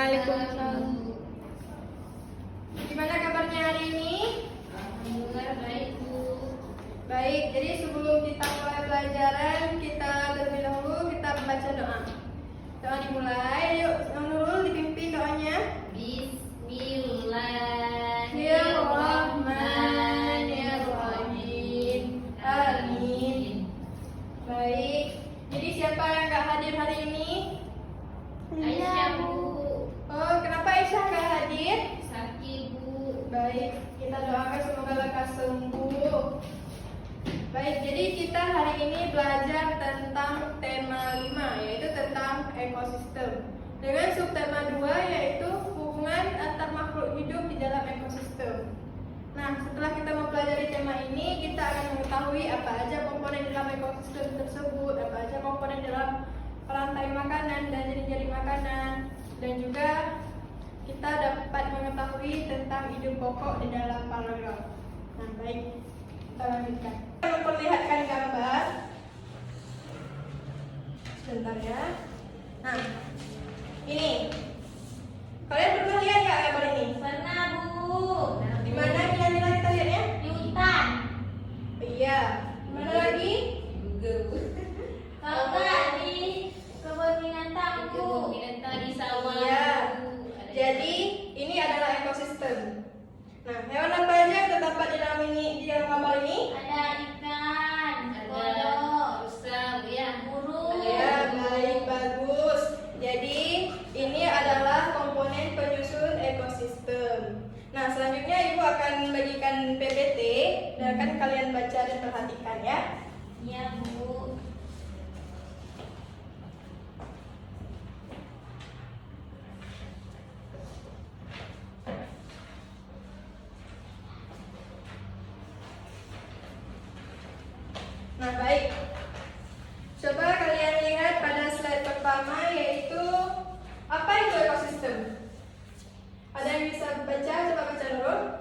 Waalaikumsalam. Gimana kabarnya hari ini? Alhamdulillah baik, Bu. Baik, jadi sebelum kita mulai pelajaran, kita terlebih dahulu kita membaca doa. Doa dimulai, yuk yang dulu dipimpin doanya. Bismillahirrahmanirrahim. Amin. Baik, jadi siapa yang gak hadir hari ini? Aisyah, Bu. Oh, kenapa Aisyah gak hadir? Sakit, Bu. Baik, kita doakan semoga lekas sembuh. Baik, jadi kita hari ini belajar tentang tema 5, yaitu tentang ekosistem. Dengan subtema 2, yaitu hubungan antar makhluk hidup di dalam ekosistem. Nah, setelah kita mempelajari tema ini, kita akan mengetahui apa aja komponen dalam ekosistem tersebut, apa aja komponen dalam rantai makanan dan jaring-jaring makanan, dan juga kita dapat mengetahui tentang hidup pokok di dalam paragraf. Nah, baik, kita lanjutkan. Kita memperlihatkan gambar. Sebentar ya. Nah, ini. Kalian pernah lihat nggak gambar ini? Pernah, Bu. Di mana nilai-nilai kita lihatnya? Di hutan. Iya. Di mana lagi? Juga, Bu. Kalau nggak di kebun binatang, Bu. Kebun binatang di sawah. Iya. Bu. Jadi ini adalah ekosistem. Nah, hewan apa aja yang terdapat di dalam gambar ini? Ada ikan, kodok, rusa, ya, burung. Ya, baik, bagus. Jadi ini adalah komponen penyusun ekosistem. Nah, selanjutnya Ibu akan membagikan PPT dan akan kalian baca dan perhatikan ya. Iya, Bu. Nah, baik. Coba kalian lihat pada slide pertama, yaitu apa itu ekosistem? Ada yang bisa baca? Coba baca dulu.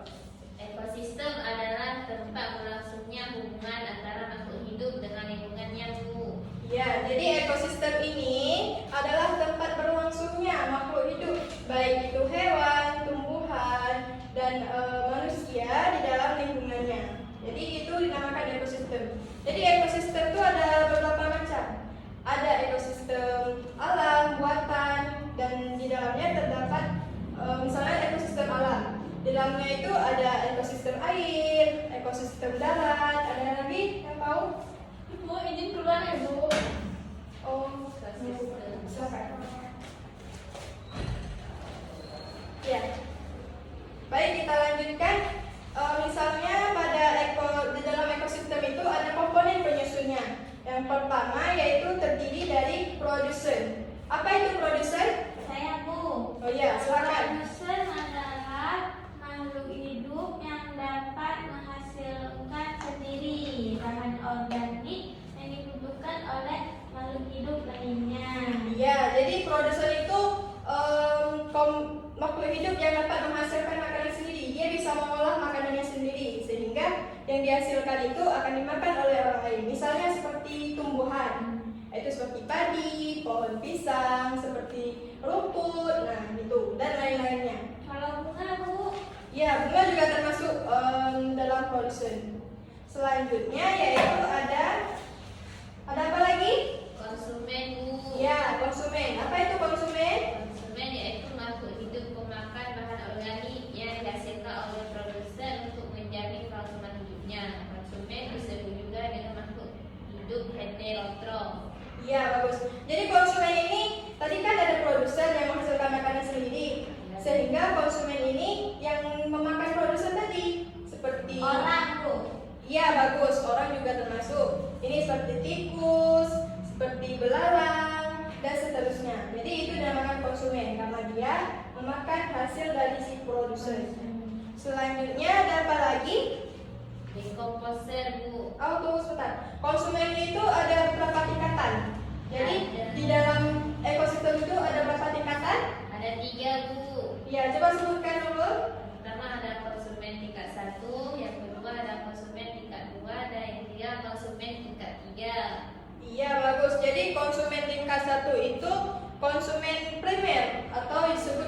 Ekosistem adalah tempat berlangsungnya hubungan antara makhluk hidup dengan lingkungannya, Bu. Ya, jadi ekosistem ini adalah tempat berlangsungnya makhluk hidup, baik itu hewan, tumbuhan, dan manusia di dalam lingkungannya. Jadi itu dinamakan ekosistem. Jadi ekosistem itu ada beberapa macam. Ada ekosistem alam, buatan, dan di dalamnya terdapat misalnya ekosistem alam. Di dalamnya itu ada ekosistem air, ekosistem darat, ada lagi yang tahu? Bu, izin keluar ya, Bu. Oh, silakan. Ya. Baik, kita lanjutkan. Misalnya di dalam ekosistem itu ada komponen penyusunnya. Yang pertama yaitu terdiri dari produsen. Apa itu produsen? Saya, Bu. Oh iya, silakan. Produsen adalah makhluk hidup yang dapat menghasilkan sendiri bahan organik yang dibutuhkan oleh makhluk hidup lainnya. Iya, jadi produsen itu makhluk hidup yang dapat menghasilkan makanan sendiri. Dia bisa mengolah makanannya sendiri, sehingga yang dihasilkan itu akan dimakan oleh orang lain. Misalnya seperti tumbuhan, itu seperti padi, pohon pisang, seperti rumput, nah gitu, dan lain-lainnya. Kalau bunga, Bu? Ya, bunga juga termasuk dalam produsen. Selanjutnya yaitu ada apa lagi? Konsumen, Bu. Ya, konsumen. Apa itu konsumen? Konsumen yaitu makhluk hidup pemakan bahan organik yang dihasilkan oleh produsen untuk menjamin kelangsungan hidupnya. Konsumen disebut juga dengan makhluk hidup heterotrof. Iya, bagus. Jadi konsumen ini tadi kan ada produsen yang menghasilkan makanan sendiri, sehingga konsumen ini yang memakan produsen tadi seperti Orang, Bu. Iya, bagus. Orang juga termasuk. Ini seperti tikus, seperti belalang, dan seterusnya. Jadi itu dinamakan konsumen karena dia memakan hasil dari si produsen. Selanjutnya ada apa lagi? Dekomposer, Bu. Oh, tunggu sebentar. Konsumen itu ada berapa tingkatan? Jadi di dalam ekosistem itu ada berapa tingkatan? Ada 3, Bu. Ya, coba sebutkan dulu. Pertama ada konsumen tingkat 1, yang kedua ada konsumen tingkat 2, dan yang ketiga konsumen tingkat 3. Iya, bagus. Jadi konsumen tingkat 1 itu konsumen primer atau disebut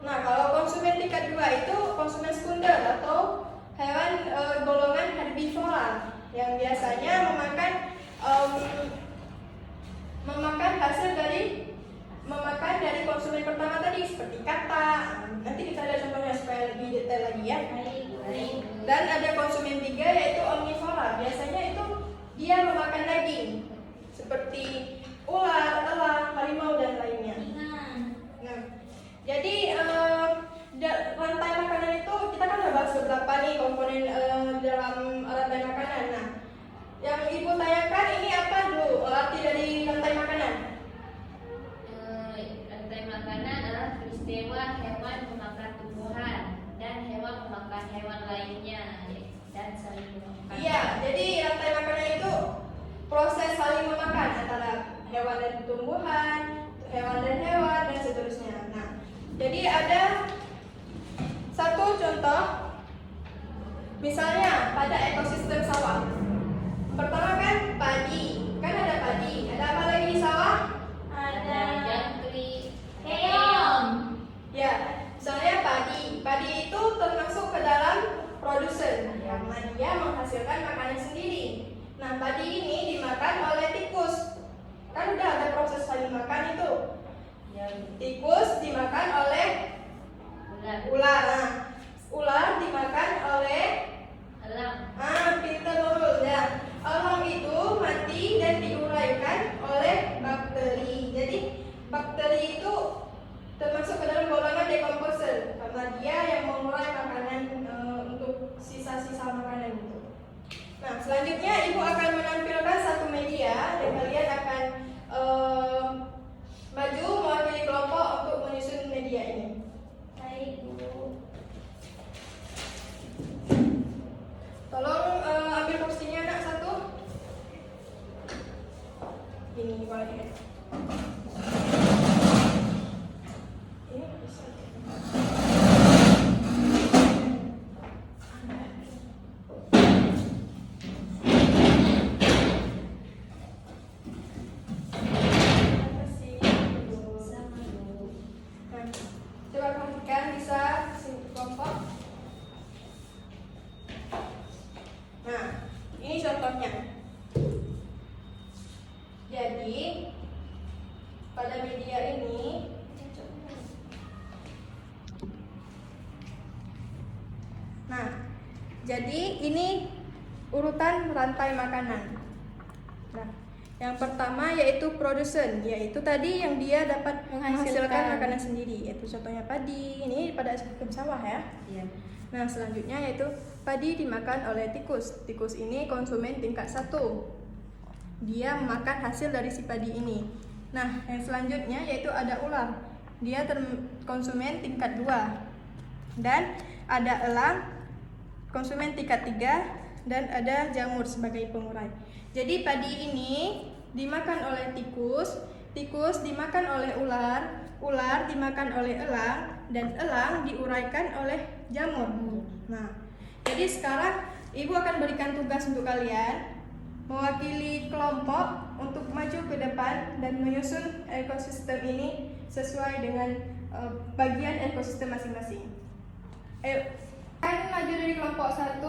Nah, kalau konsumen tingkat 2 itu konsumen sekunder atau hewan golongan herbivora yang biasanya memakan hasil dari konsumen pertama tadi seperti kata. Nanti kita lihat contohnya supaya lebih detail lagi ya. Dan ada konsumen 3 yaitu omnivora. Biasanya itu dia memakan daging seperti ular, elang, harimau dan lainnya. Nah, jadi rantai makanan itu kita kan udah bahas beberapa nih komponen dalam rantai makanan. Nah, yang ibu tanyakan ini apa dulu arti dari rantai makanan? Rantai makanan adalah peristiwa hewan memakan tumbuhan dan hewan memakan hewan lainnya dan saling memakan. Iya, jadi rantai makanan itu proses saling memakan antara hewan dan tumbuhan, hewan dan hewan dan seterusnya. Nah, jadi ada satu contoh, misalnya pada ekosistem sawah. Pertama kan padi, kan ada padi. Ada apa lagi di sawah? Ada jangkrik, keong. Ya, misalnya padi. Padi itu termasuk ke dalam produsen, karena dia menghasilkan makanan sendiri. Nah, padi ini dimakan oleh tikus. Kan udah ada proses saling makan itu. Tikus dimakan oleh ular. Nah, ular dimakan oleh elang. pinter Nurul ya. Elang itu mati dan diuraikan oleh bakteri. Jadi bakteri itu termasuk ke dalam golongan decomposer karena dia yang mengurai makanan untuk sisa-sisa makanan itu. Nah, selanjutnya ibu akan menampilkan satu media dan kalian akan maju mewakili kelompok untuk menyusun media ini. Baik, Bu. Tolong ambil kursinya anak satu. Ini boleh. Ini bisa. Coba perhatikan bisa kelompok. Nah, ini contohnya. Jadi pada media ini jadi ini urutan rantai makanan. Nah, yang pertama yaitu produsen, yaitu tadi yang dia dapat menghasilkan makanan sendiri, yaitu contohnya padi. Ini pada ekosistem sawah ya. Iya. Nah, selanjutnya yaitu padi dimakan oleh tikus. Tikus ini konsumen tingkat 1. Dia memakan hasil dari si padi ini. Nah, yang selanjutnya yaitu ada ular. Dia konsumen tingkat 2. Dan ada elang, konsumen tingkat 3, dan ada jamur sebagai pengurai. Jadi padi ini dimakan oleh tikus, tikus dimakan oleh ular, ular dimakan oleh elang, dan elang diuraikan oleh jamur. Nah, jadi sekarang ibu akan berikan tugas untuk kalian mewakili kelompok untuk maju ke depan dan menyusun ekosistem ini sesuai dengan bagian ekosistem masing-masing. Ayo, kalian maju dari kelompok 1.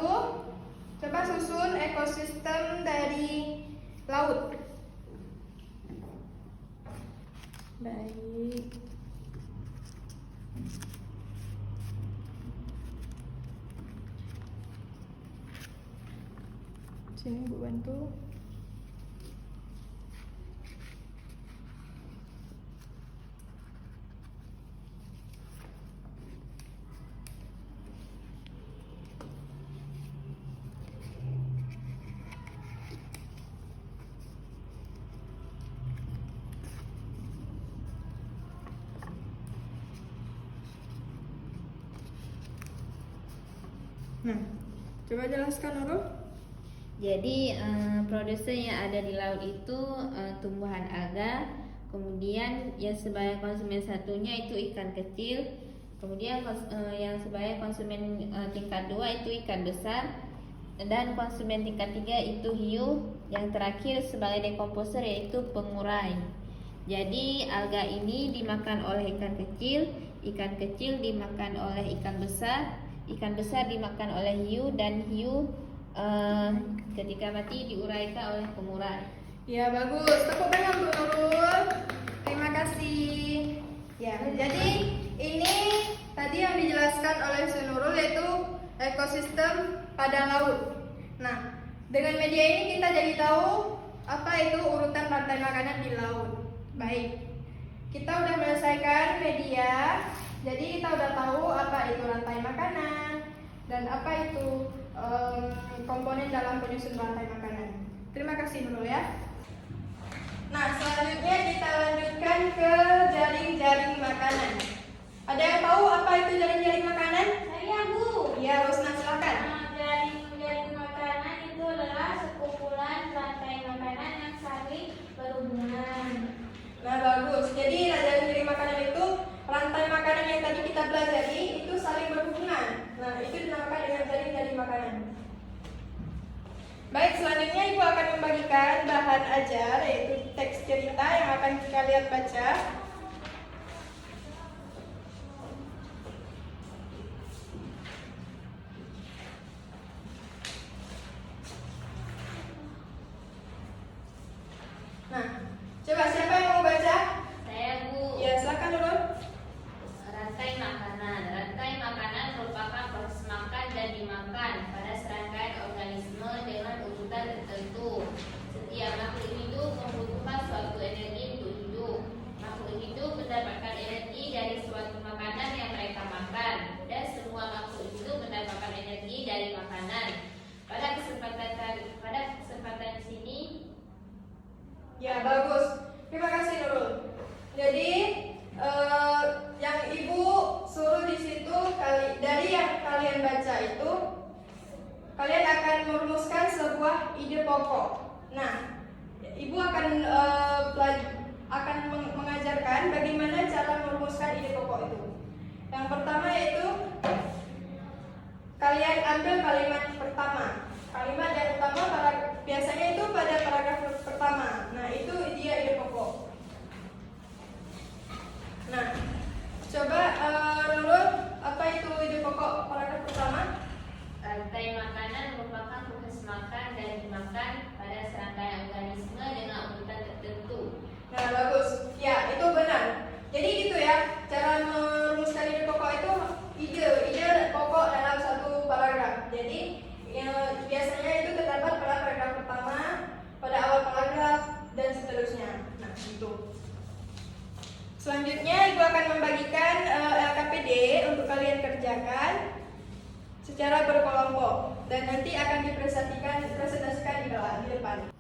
Coba susun ekosistem dari laut. Baik. Sini Bu bantu. Nah, coba jelaskan Nurul. Jadi produsen yang ada di laut itu tumbuhan alga, kemudian yang sebagai konsumen satunya itu ikan kecil, kemudian yang sebagai konsumen tingkat 2 itu ikan besar, dan konsumen tingkat 3 itu hiu, yang terakhir sebagai dekomposer yaitu pengurai. Jadi alga ini dimakan oleh ikan kecil, ikan kecil dimakan oleh ikan besar dimakan oleh hiu, dan hiu ketika mati diuraikan oleh kemurahan. Ya bagus, tepuk tangan untuk Nurul. Terima kasih. Ya, jadi ini tadi yang dijelaskan oleh Su Nurul yaitu ekosistem pada laut. Nah, dengan media ini kita jadi tahu apa itu urutan rantai makanan di laut. Baik, kita udah menyelesaikan media, jadi kita udah tahu apa itu rantai makanan dan apa itu komponen dalam penyusun rantai makanan. Terima kasih Nurul ya. Nah, selanjutnya kita lanjutkan ke jaring-jaring makanan. Ada yang tahu apa itu jaring-jaring makanan? Saya, Bu. Ya, Rosna silakan. Jaring-jaring makanan itu adalah sekumpulan rantai makanan yang saling berhubungan. Nah, bagus. Jadi jaring-jaring makanan itu rantai makanan yang tadi kita pelajari itu saling berhubungan. Nah, itu dinamakan dengan jaring-jaring makanan. Baik, selanjutnya Ibu akan membagikan bahan ajar yaitu teks cerita yang akan kalian baca. Nah, coba siapa yang mau baca? Saya, Bu. Ya, silakan Nurul. Rantai makanan merupakan proses makan dan dimakan pada serangkaian organisme dengan urutan tertentu. Setiap makhluk hidup membutuhkan suatu energi untuk hidup. Makhluk hidup mendapatkan energi dari suatu makanan yang mereka makan, dan semua makhluk hidup mendapatkan energi dari makanan. Pada kesempatan di sini, Ya, bagus. Terima kasih Nurul. Jadi yang Ibu suruh di situ dari yang kalian baca itu kalian akan merumuskan sebuah ide pokok. Nah, Ibu akan mengajarkan bagaimana cara merumuskan ide pokok itu. Yang pertama yaitu kalian ambil kalimat pertama. Kalimat yang utama biasanya itu pada paragraf pertama. Nah, itu dia ide pokok. Nah, coba Nurul, apa itu ide pokok paragraf pertama? rantai makanan merupakan proses makan dan dimakan pada serangkaian organisme dengan urutan tertentu. Nah, bagus. Ya, itu benar. Jadi gitu ya, cara merumuskan ide pokok itu ide pokok dalam satu paragraf. Jadi biasanya itu terdapat pada paragraf pertama, pada awal paragraf, dan seterusnya. Nah, gitu. Selanjutnya Ibu akan membagikan LKPD untuk kalian kerjakan secara berkelompok dan nanti akan dipresentasikan di depan.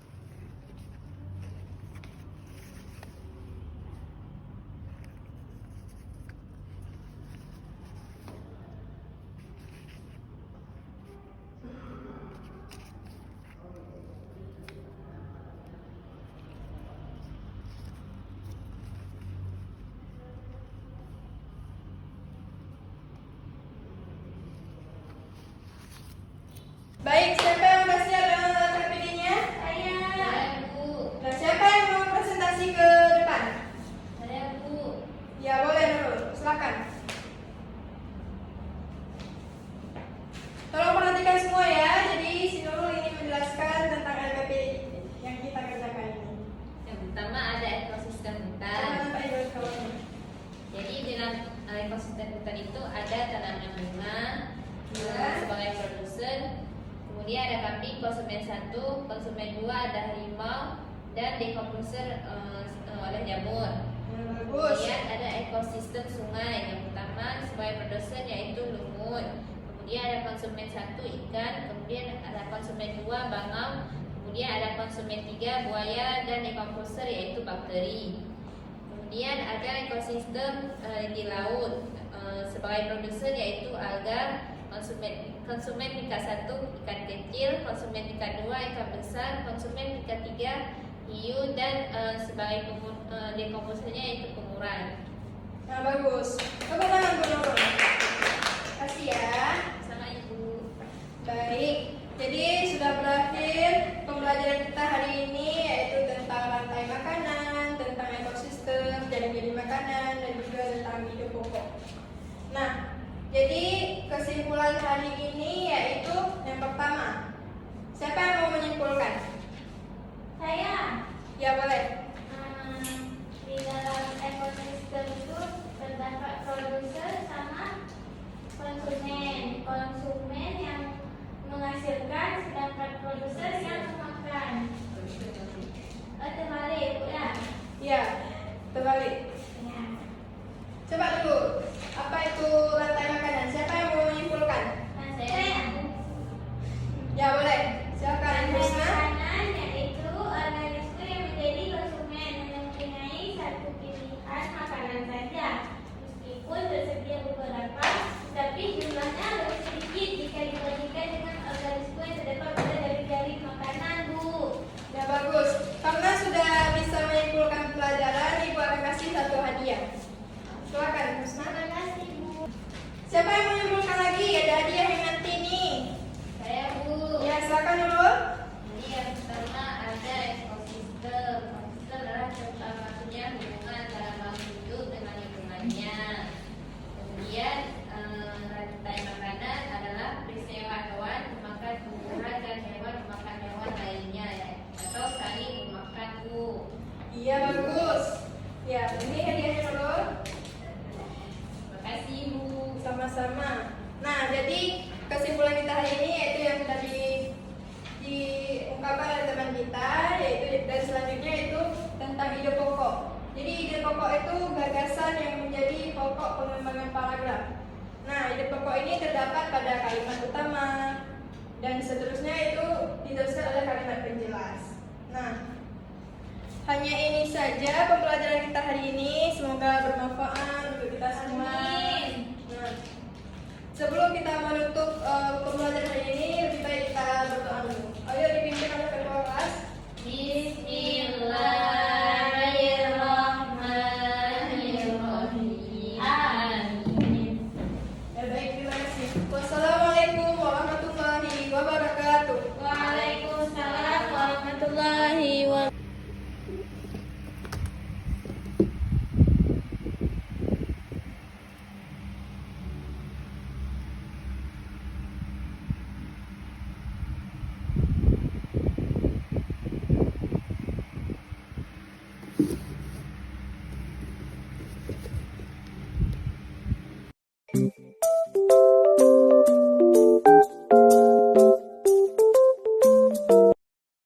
Baik, siapa yang sudah siap dengan LKPD-nya? Saya, Bu. Nah, siapa yang mau presentasi ke depan? Saya, Bu. Ya, boleh Nurul, silakan. Tolong perhatikan semua ya. Jadi si Nurul ini menjelaskan tentang LKPD yang kita kerjakan ini. Yang pertama ada ekosistem hutan. Jangan lupa ikut kawannya. Jadi dalam ekosistem hutan itu ada tanaman bunga Ya. sebagai produsen. Kemudian ada kambing konsumen 1, konsumen 2 ada harimau, dan dekomposer oleh jamur. Bagus. Kemudian ada ekosistem sungai. Yang pertama sebagai produsen yaitu lumut. Kemudian ada konsumen 1 ikan. Kemudian ada konsumen 2 bangau. Kemudian ada konsumen 3 buaya, dan dekomposer yaitu bakteri. Kemudian ada ekosistem di laut. Sebagai produsen yaitu alga. Konsumen tingkat 1 ikan kecil, konsumen tingkat 2 ikan besar, konsumen tingkat 3 hiu, dan sebagai dekomposernya yaitu pengurai. Nah, bagus. Tepuk tangan Bu Nurul. Kasih ya. Sama Ibu. Baik. Jadi sudah berakhir pembelajaran kita hari ini yaitu tentang rantai makanan, tentang ekosistem, jaring-jaring makanan, dan juga tentang ide pokok. kesimpulan hari ini yaitu yang pertama. Siapa yang mau menyimpulkan? Saya. Ya boleh. Di dalam ekosistem itu terdapat produser sama konsumen. Konsumen yang menghasilkan, sedangkan produser yang memakan. Terbalik, Bu ya? Ya, terbalik. Ya. Coba dulu, apa itu rantai makanan? Siapa yang mau menyimpulkan? Nah, saya. Ya boleh. Silakan Rantai Husna. makanan yaitu organisme yang menjadi konsumen dan mempunyai satu pilihan makanan saja. Meskipun tersedia beberapa, tetapi jumlahnya lebih sedikit jika dibandingkan dengan organisme yang terdapat pada jari-jari makanan, Bu. Ya bagus. Karena sudah bisa menyimpulkan pelajaran, Ibu akan kasih satu hadiah. Silakan Husna. Terima kasih, Bu. Siapa yang mau menyimpulkan lagi? Ada hadiah yang nanti nih. Saya Bu. Ya silakan dulu. Jadi yang pertama ada ekosistem. Ekosistem adalah salah satunya hubungan antara makhluk hidup dengan lingkungannya. Kemudian rantai makanan adalah peristiwa hewan memakan tumbuhan dan hewan memakan hewan lainnya ya, atau saling memakan Bu. Iya bagus. Ya ini hadiahnya dulu. Terima kasih Bu. Sama-sama. Nah jadi kesimpulan kita hari ini yaitu yang sudah diungkapkan oleh teman kita, yaitu dan selanjutnya itu tentang ide pokok. Jadi ide pokok itu gagasan yang menjadi pokok pengembangan paragraf. Nah ide pokok ini terdapat pada kalimat utama dan seterusnya itu diteruskan oleh kalimat penjelas. Nah hanya ini saja pembelajaran kita hari ini. Semoga bermanfaat untuk kita semua. Amin. Nah, sebelum kita menutup